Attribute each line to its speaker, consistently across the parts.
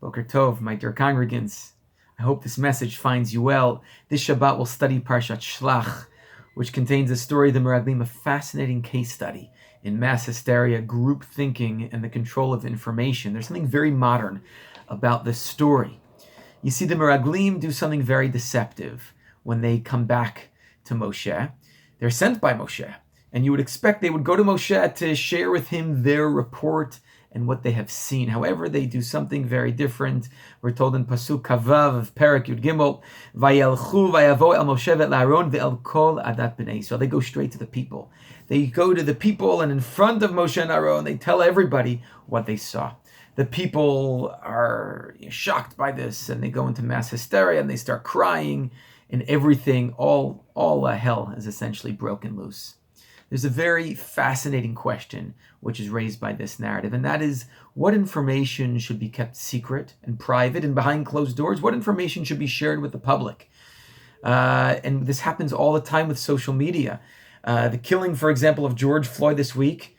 Speaker 1: Boker Tov, my dear congregants. I hope this message finds you well. This Shabbat we'll study Parshat Shelach, which contains a story of the Meraglim, a fascinating case study in mass hysteria, group thinking, and the control of information. There's something very modern about this story. You see, the Meraglim do something very deceptive when they come back to Moshe. They're sent by Moshe, and you would expect they would go to Moshe to share with him their report and what they have seen. However, they do something very different. We're told in Pasuk Kavav of Perek Yud Gimel, Vayelchu vayavo el Moshe ve'Aaron ve'el kol adat bnei Yisrael. They go straight to the people. They go to the people, and in front of Moshe and Aaron, they tell everybody what they saw. The people are shocked by this, and they go into mass hysteria, and they start crying, and everything, all hell is essentially broken loose. There's a very fascinating question which is raised by this narrative, and that is, what information should be kept secret and private and behind closed doors? What information should be shared with the public? And this happens all the time with social media. The killing, for example, of George Floyd this week,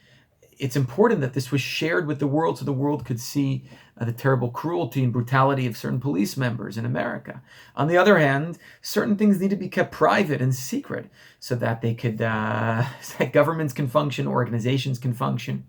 Speaker 1: it's important that this was shared with the world so the world could see the terrible cruelty and brutality of certain police members in America. On the other hand, certain things need to be kept private and secret so that they could, so that governments can function, organizations can function.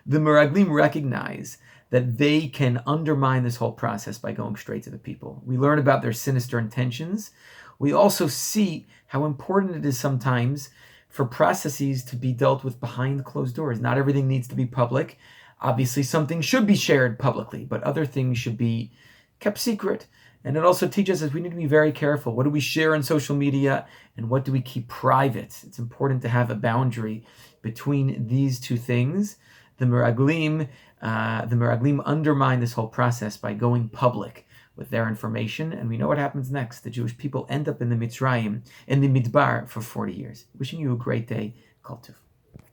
Speaker 1: The Meraglim recognize that they can undermine this whole process by going straight to the people. We learn about their sinister intentions. We also see how important it is sometimes for processes to be dealt with behind closed doors. Not everything needs to be public. Obviously, some things should be shared publicly, but other things should be kept secret. And it also teaches us we need to be very careful. What do we share on social media, and what do we keep private? It's important to have a boundary between these two things. The Meraglim undermine this whole process by going public with their information, and we know what happens next. The Jewish people end up in the Mitzrayim, in the Midbar, for 40 years. Wishing you a great day. Kol Tov.